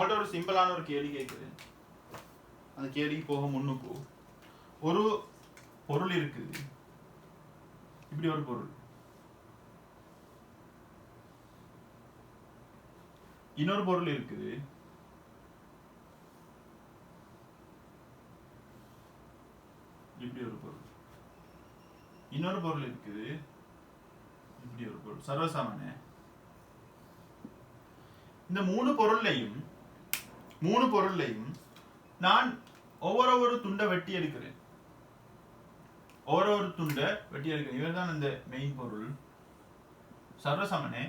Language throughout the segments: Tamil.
உங்கள்ட்ட ஒரு சிம்பிளான ஒரு கேள்வி கேட்குறேன். அந்த கேள்விக்கு போக முன்னுக்கு ஒரு பொருள் இருக்குது. இப்படி ஒரு பொருள், இன்னொரு பொருள் இருக்குது. இப்படி ஒரு பொருள், இன்னொரு பொருள் இருக்குது. இப்படி ஒரு பொருள் சர்வசாமானே. இந்த மூணு பொருள்லையும் நான் ஒவ்வொரு துண்டை வெட்டி எடுக்கிறேன். ஒவ்வொரு துண்டை வெட்டி எடுக்கிறேன். இவர் தான் இந்த மெயின் பொருள் சர்வசாமானே.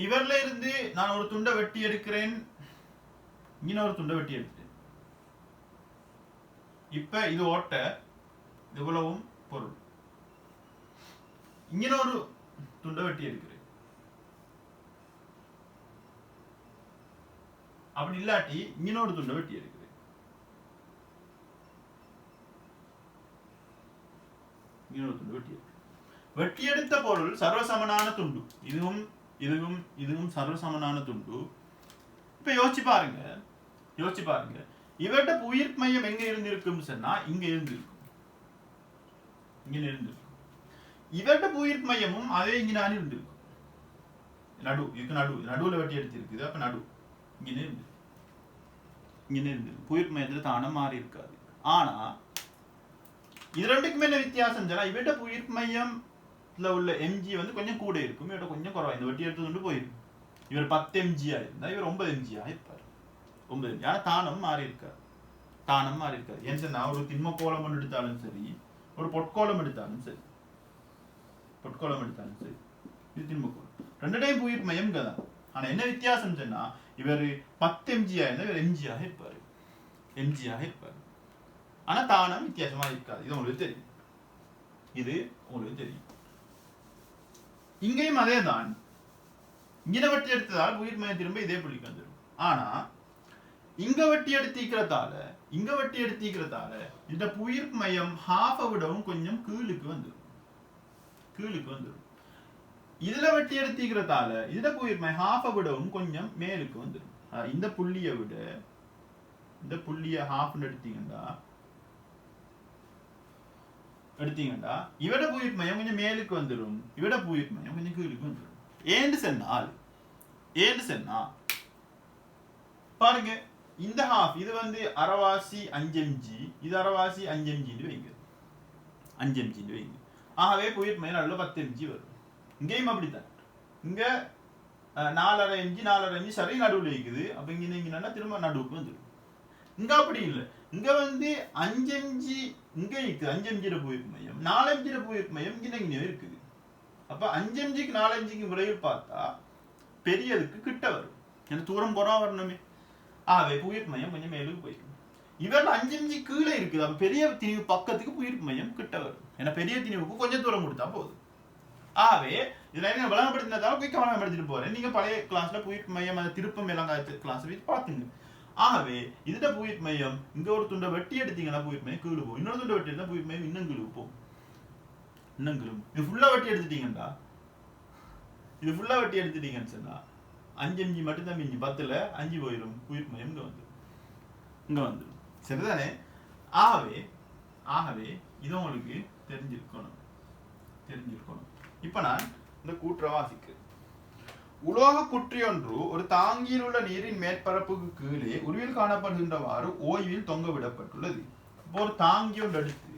இவர்ல இருந்து நான் ஒரு துண்டை வெட்டி எடுக்கிறேன், இன்னொரு துண்டை வெட்டி எடுத்தேன். இப்ப இது ஓட்ட, இவ்வளவும் பொருள். இன்னொரு துண்டை வெட்டி எடுக்கிறேன். அப்படி இல்லாட்டி இன்னொரு துண்டை வெட்டி எடுக்கிறேன். இன்னொரு துண்டு வெட்டி எடுத்த பொருள் சர்வசமனான துண்டு. இதுவும் சர்வசமனான துண்டு. இப்ப யோசிச்சு பாருங்க. இவர்கிட்ட உயிர் மையம் எங்க இருந்திருக்கும் சொன்னா இங்க இருந்திருக்கும். இவர்கிட்ட உயிர் மையமும் அதே இங்க நான் இருந்திருக்கும். நடுவுல வெட்டி எடுத்திருக்குது. அப்ப நடு இங்க இருந்து உயிர் மையத்துல தானே மாறி இருக்காது. ஆனா இது ரெண்டுக்குமே என்ன வித்தியாசம் சொன்னா, இவர்கிட்ட உயிர் மையம்ல உள்ள எம்ஜி வந்து கொஞ்சம் கூட இருக்கும், இவர்கிட்ட கொஞ்சம் குறைவா. இந்த வெட்டி எடுத்து கொண்டு போயிருக்கும். இவர் 10 mg இருந்தா இவர் 9 mg இருப்பார். 9 mg. ஆனா தானம் மாறி இருக்காது. ஏன்னு சொன்னா, ஒரு திண்ம கோலம் எடுத்தாலும் சரி, ஒரு பொற்கோலம் எடுத்தாலும் சரி, இது திண்ம கோலம். ரெண்டு டைம் உயிர் மையம் தான். ஆனா என்ன வித்தியாசம் சொன்னா, இவர் 10 mg இருந்தா இவர் mg இருப்பாரு. ஆனா தானம் வித்தியாசமா இருக்காது. இது உங்களுக்கு தெரியும். இங்கேயும் அதே தான். இங்க வெட்டி எடுத்ததால் உயிர் மையம் திரும்ப இதே புள்ளிக்கு வந்துடும். ஆனா இங்க வெட்டி எடுத்திக்கிறதால இந்த உயிர் மையம் ஹாஃபை விடவும் கொஞ்சம் கீழுக்கு வந்துடும். இதுல வெட்டி எடுத்திக்கிறதால இந்த உயிர் மையம் ஹாஃபை விடவும் கொஞ்சம் மேலுக்கு வந்துடும். இந்த புள்ளியை விட இந்த புள்ளிய ஹாஃப்னு எடுத்தீங்கன்னா இவட உயிர் மையம் கொஞ்சம் மேலுக்கு வந்துடும், இவட உயிர் மையம் கொஞ்சம் கீழுக்கு வந்துடும். ஏன்னு சொன்னா பாருங்க, இந்த ஹாஃப் இது வந்து அரைவாசி 5 mg, இது அரைவாசி 5 mg வைங்க. ஆகவே உயிர் மையம் நல்ல 10 mg வரும். இங்கேயும் அப்படித்தான். இங்க 4.5 mg சரி நடுவில் இருக்குது. அப்ப இங்க திரும்ப நடுவுக்கு வந்துடும். இங்க அப்படி இல்லை. இங்க வந்து 5 mg இங்க இருக்குது. 5 mg உயிர் மையம், 4 mg உயிர் மையம் இங்க இருக்குது. அப்ப 5 mg-க்கு 4 mg-க்கு விரைவில் பார்த்தா பெரியதுக்கு கிட்ட வரும். ஏன்னா தூரம் குறவா வரணுமே. ஆகவே உயிர் மையம் கொஞ்சம் மேலுக்கு போயிடும். இவர்ல 5 mg கீழே இருக்குது. அப்ப பெரிய திணிவு பக்கத்துக்கு உயிர் மையம் கிட்ட வரும். ஏன்னா பெரிய திணிவுக்கு கொஞ்சம் தூரம் கொடுத்தா போதும். ஆகவே இதுல என்ன விளங்கப்படுத்தினதால போய் கவனப்படுத்திட்டு போறேன். நீங்க பழைய கிளாஸ்ல உயிர் மையம் அந்த திருப்பம் விளங்காத கிளாஸ் பாத்துங்க. ஆகவே இதுட உயிர் மையம் இங்க ஒரு துண்டை வெட்டி எடுத்தீங்கன்னா உயிர் மையம் கீழே போகும். இன்னொரு துண்டை வெட்டி எடுத்தா உயிர் மையம் இன்னும் கீழே போகும். இது ஃபுல்லா வெட்டி எடுத்துட்டீங்கன்னா சொன்னா 5 mg மட்டும்தான் மிஞ்சி. 10ல 5 போயிடும். உயிர் மையம் இங்க வந்துடும். சரிதானே? ஆகவே இது உங்களுக்கு தெரிஞ்சிருக்கணும். இப்ப நான் இந்த கூற்றை வாசிக்கிறேன். உலோக குற்றியொன்று ஒரு தாங்கியில் உள்ள நீரின் மேற்பரப்புக்கு கீழே உருவில் காணப்படுகின்றவாறு ஓய்வில் தொங்க விடப்பட்டுள்ளது. இப்போ ஒரு தாங்கி ஒன்று எடுத்து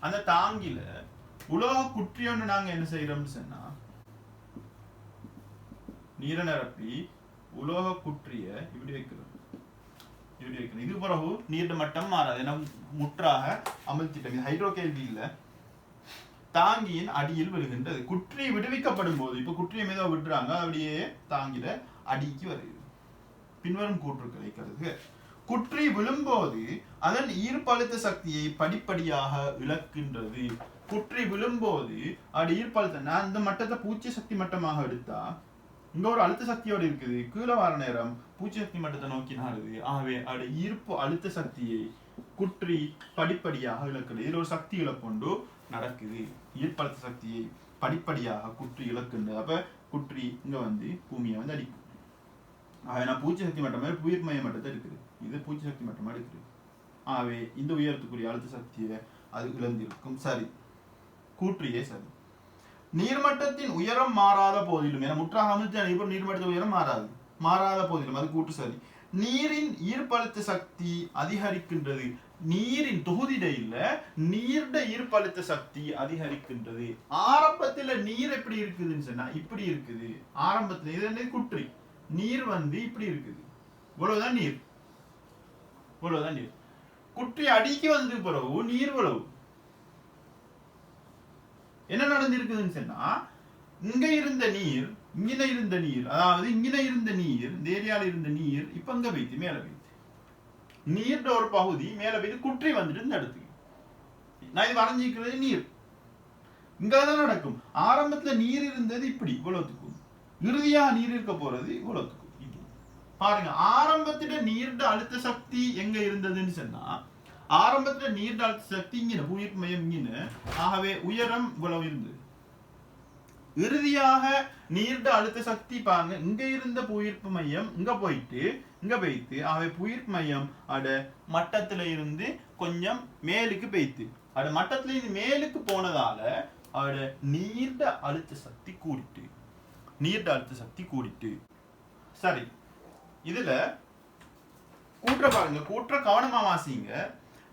அந்த தாங்கில உலோக குற்றியொன்று நாங்க என்ன செய்யறோம்னு சொன்னா, நீரை நிரப்பி உலோக குற்றிய இப்படி வைக்கிறோம். இது பிறகு நீர் மட்டம் மாறாது. ஏன்னா முற்றாக அமிழ்த்திட்டம். இது ஹைட்ரோ கேள்வி இல்ல. தாங்கியின் அடியில் விழுகின்றது. குற்றி விடுவிக்கப்படும் போது, இப்ப குற்றியை மீது விட்டுறாங்க, அப்படியே தாங்கில அடிக்கு வருகிறது. பின்வரும் கூற்றுக்களை கருதுக. குற்றி விழும்போது அதன் ஈர்ப்பழுத்த சக்தியை படிப்படியாக இழக்கின்றது. குற்றி விழும்போது அது ஈர்ப்பழுத்த, நான் இந்த மட்டத்தை பூச்சி சக்தி மட்டமாக எடுத்தா இங்க ஒரு அழுத்த சக்தியோடு இருக்குது. கீழே வர நேரம் பூச்சி சக்தி மட்டத்தை நோக்கி நாடுது. ஆகவே அது ஈர்ப்பு அழுத்த சக்தியை குற்றி படிப்படியாக இழக்குது. இதுல ஒரு சக்தி இழப்பொண்டு நடக்குது. ஈர்ப்பழுத்த சக்தியை படிப்படியாக குற்றி இழக்கின்றது. அப்ப குற்றி இங்க வந்து பூமியை வந்து அடிக்கும். நான் பூச்சி சக்தி மட்டம் மாதிரி புயிர்மய மட்டத்தை இருக்குது, இது பூச்சி சக்தி மட்டமா இருக்குது. ஆகவே இந்த உயரத்துக்குரிய அழுத்த சக்தியை அது இழந்திருக்கும். சரி, கூற்றியே சரி. நீர்மட்டத்தின் உயரம் மாறாத போதிலும், என முற்றாக அமைச்ச இப்போ நீர்மட்டத்தின் உயரம் மாறாத போதிலும் அது கூற்று சரி. நீரின் ஈர்ப்பழுத்த சக்தி அதிகரிக்கின்றது. நீரின் தொகுதியில நீர்ட ஈர்ப்பழுத்த சக்தி அதிகரிக்கின்றது. ஆரம்பத்துல நீர் எப்படி இருக்குதுன்னு சொன்னா இப்படி இருக்குது. ஆரம்பத்துல இது குற்றி நீர் இப்படி இருக்குது, இவ்வளவுதான் நீர், இவ்வளவுதான் நீர். குற்றி அடிக்கு வந்து பிறகு நீர் இவ்வளவு என்ன நடந்திருக்குதுன்னு சொன்னா, இங்க இருந்த நீர் இங்கின இருந்த நீர், அதாவது இங்கின இருந்த நீர், இந்த ஏரியால இருந்த நீர் இப்ப அங்க வைத்து மேல வைத்து நீர்ட ஒரு பகுதி மேல வைத்து குற்றி வந்துட்டு இந்த இடத்துக்கு நான் இது வரைஞ்சிக்கிறது நீர் இங்கதான் நடக்கும். ஆரம்பத்துல நீர் இருந்தது இப்படி இவ்வளவுக்கும், இறுதியா நீர் இருக்க போறது இவ்வளவுக்கும். பாருங்க, ஆரம்பத்துல நீர்ட அழுத்த சக்தி எங்க இருந்ததுன்னு சொன்னா, ஆரம்பத்துல நீர்ட அழுத்த சக்தி இங்கின புவியீர்ப்பு மையம் இங்கின, ஆகவே உயரம் இவ்வளவு இருந்தது. இறுதியாக நீர்ட அழுத்த சக்தி பாருங்க, இங்க இருந்த புவியீர்ப்பு மையம் இங்க போயிட்டு ஆகவே புவியீர்ப்பு மையம் அட மட்டத்துல இருந்து கொஞ்சம் மேலுக்கு பெய்த்து, அட மட்டத்துல இருந்து மேலுக்கு போனதால அட நீர்ட அழுத்த சக்தி கூடிட்டு. சரி, இதுல கூற்ற பாருங்க, கூற்ற கவனமா வாசிங்க.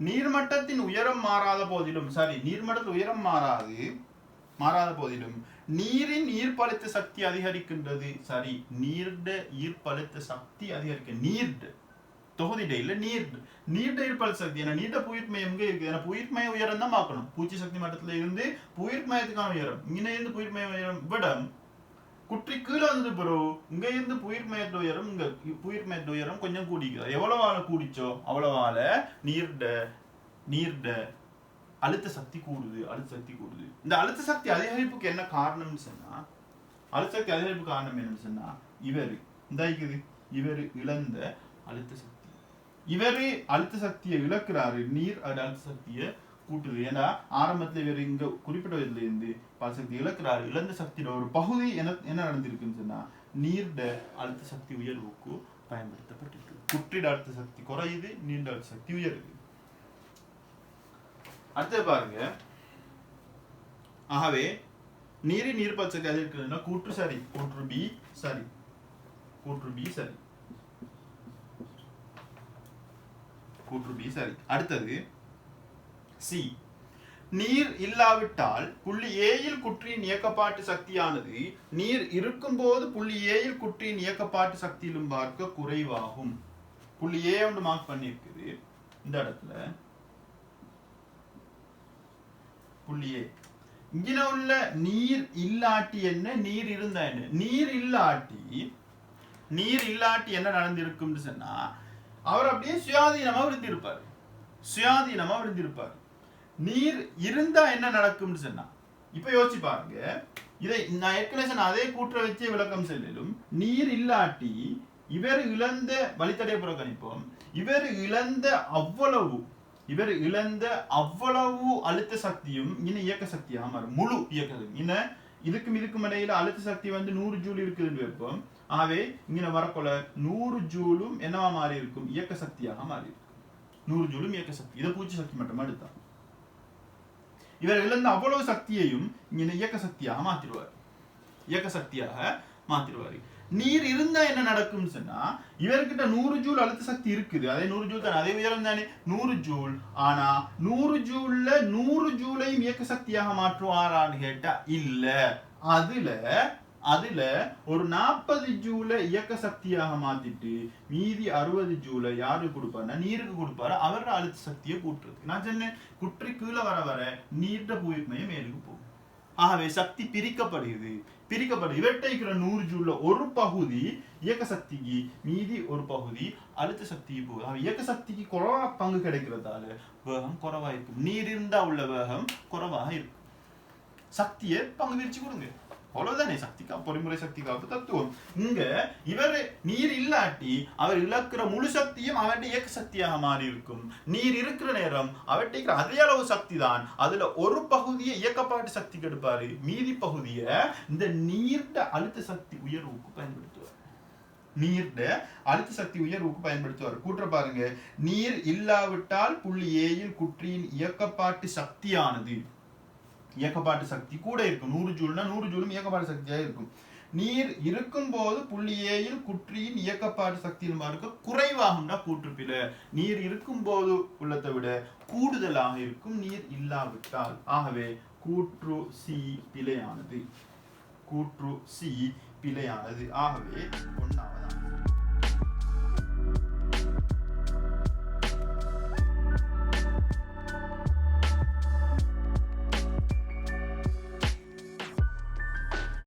நீர்மட்டத்தின் உயரம் மாறாத போதிலும், சரி நீர்மட்டத்தின் உயரம் மாறாத போதிலும் நீரின் ஈர்ப்பழுத்த சக்தி அதிகரிக்கின்றது. சரி, நீர்ட ஈர்ப்பழுத்த சக்தி அதிகரிக்க, நீர்ட தொகுதியில நீர்ட ஈர்ப்பழுத்த சக்தி, ஏன்னா நீர்ட புவியீர்ப்பு மையம் எங்க இருக்கு, ஏன்னா புவியீர்ப்பு மைய உயரம் தான் பார்க்கணும். பூச்சி சக்தி மட்டத்துல இருந்து புவியீர்ப்பு மையத்துக்கான உயரம், இங்க இருந்து புவியீர்ப்பு மைய உயரம் விட குற்றி கீழே வந்து பிறகு இங்க இருந்து புவியீர்ப்பு மையத்தோட உயரம், இங்க புவியீர்ப்பு மையத்தோட உயரம் கொஞ்சம் கூடிக்குது. எவ்வளவு கூடிச்சோ அவ்வளவால நீர்ட அழுத்த சக்தி கூடுது. இந்த அழுத்த சக்தி அதிகரிப்புக்கு என்ன காரணம்னு சொன்னா, இவரு இழந்த அழுத்த சக்தி, இவரு அழுத்த சக்தியை இழக்கிறாரு, நீர் அழுத்த சக்தியை கூட்டுது. ஏன்னா ஆரம்பத்துல இவர் இங்க குறிப்பிட்டதுல இருந்து பல சக்தி இழக்கிறாரு. இழந்த சக்தியோட ஒரு பகுதி என்ன நடந்திருக்குன்னு சொன்னா, நீர்ட அழுத்த சக்தி உயர்வுக்கு பயன்படுத்தப்பட்டிருக்கு. குற்றிட அழுத்த சக்தி குறையுது, நீர்ட அழுத்த சக்தி உயருது. அடுத்து பாருங்க, ஆகவே நீரின் ஈர்ப்பழுத்த சக்தி அதிகரிக்கிறதுனா கூற்று சரி, கூற்று பி சரி. அடுத்தது சி, நீர் இல்லாவிட்டால் புள்ளி ஏயில் குற்றியின் இயக்கப்பாட்டு சக்தியானது நீர் இருக்கும் போது புள்ளி ஏயில் குற்றியின் இயக்கப்பாட்டு சக்தியிலும் பார்க்க குறைவாகும். புள்ளி ஏ ஒன்று மார்க் பண்ணிருக்குது இந்த இடத்துல, புள்ளி ஏ. இங்க உள்ள நீர் இல்லாட்டி என்ன, நீர் இருந்தா என்ன? நீர் இல்லாட்டி என்ன நடந்திருக்கும் சொன்னா, அவர் அப்படியே சுயாதீனமா விழுந்திருப்பார். நீர் இருந்தா என்ன நடக்கும் சொன்னா, இப்ப யோசிச்சு பாருங்க. இதை நான் ஏற்கனவே அதே கூற்ற வச்சே விளக்கம் செல்லும். நீர் இல்லாட்டி இவர் இழந்த வழித்தடைய புறக்கணிப்போம், இவர் இழந்த அவ்வளவு அழுத்த சக்தியும் இன்னும் இயக்க சக்தியாக மாறும். முழு இயக்கம் இதுக்கும் இடையில அழுத்த சக்தி 100 ஜூல் இருக்குதுன்னு வைப்போம். ஆகவே இங்க வரப்போல 100 ஜூலும் என்னவா மாறி இருக்கும், இயக்க சக்தியாக மாறி இருக்கும். 100 ஜூலும் இயக்க சக்தி, இதை பூச்சி சக்தி மட்டும் எடுத்தான். இவர் இழந்த அவ்வளவு சக்தியையும் இங்க இயக்க சக்தியாக மாத்திடுவாரு. நீர் இருந்தா என்ன நடக்கும் சொன்னா, இவர்கிட்ட 100 ஜூல் அழுத்த சக்தி இருக்குது, அதே 100 ஜூல் தானே, அதே உயரம் தானே 100 ஜூல். ஆனா 100 ஜூல்ல 100 ஜூலையும் இயக்க சக்தியாக மாற்றுவாரான்னு கேட்டா இல்ல. அதுல ஒரு 40 ஜூல இயக்க சக்தியாக மாத்திட்டு மீதி 60 ஜூல யாருக்கு கொடுப்பாருன்னா நீருக்கு கொடுப்பாரு. அவரோட அழுத்த சக்தியை கூட்டுறதுக்கு நான் சொன்னேன், குற்றி கீழே வர நீர்ட புவியீர்ப்பு மையம் மேலுக்கு போகும். ஆகவே சக்தி பிரிக்கப்படுகிறது. இவற்றை 100 ஜூல்ல ஒரு பகுதி இயக்க சக்திக்கு, மீதி ஒரு பகுதி அழுத்த சக்திக்கு போகுது. இயக்க சக்திக்கு குறைவா பங்கு கிடைக்கிறதால வேகம் குறைவா இருக்கும். நீர் இருந்தா உள்ள வேகம் குறைவாக இருக்கும். சக்தியை பங்கு பிரிச்சு கொடுங்க, அவ்வளவுதானே. சக்திக்கா பொறிமுறை சக்தி காப்பு தத்துவம். இங்க இவர் நீர் இல்லாட்டி அவர் இழக்கிற முழு சக்தியும் அவருடைய இயக்க சக்தியாக மாறி இருக்கும். நீர் இருக்கிற நேரம் அவர்கிட்ட அதே அளவு சக்தி தான், அதுல ஒரு பகுதியை இயக்கப்பாட்டு சக்தி கெடுப்பாரு, மீதி பகுதியை இந்த நீர்ட அழுத்த சக்தி உயர்வுக்கு பயன்படுத்துவார். நீர்ட அழுத்த சக்தி உயர்வுக்கு பயன்படுத்துவார். கூற்ற பாருங்க, நீர் இல்லாவிட்டால் புள்ளி ஏயில் குற்றியின் இயக்கப்பாட்டு சக்தியானது, இயக்கப்பாட்டு சக்தி கூட இருக்கும். 100 ஜூல்னா 100 ஜூலும் இயக்கப்பாட்டு சக்தியாக இருக்கும். நீர் இருக்கும் போது புள்ளி ஏயில் குற்றியின் இயக்கப்பாட்டு சக்தி குறைவாகும்னா கூற்றுப்பில. நீர் இருக்கும் போது உள்ளதை விட கூடுதலாக இருக்கும் நீர் இல்லாவிட்டால். ஆகவே கூற்று சி பிழையானது. கூற்று சி பிழையானது. ஆகவே 1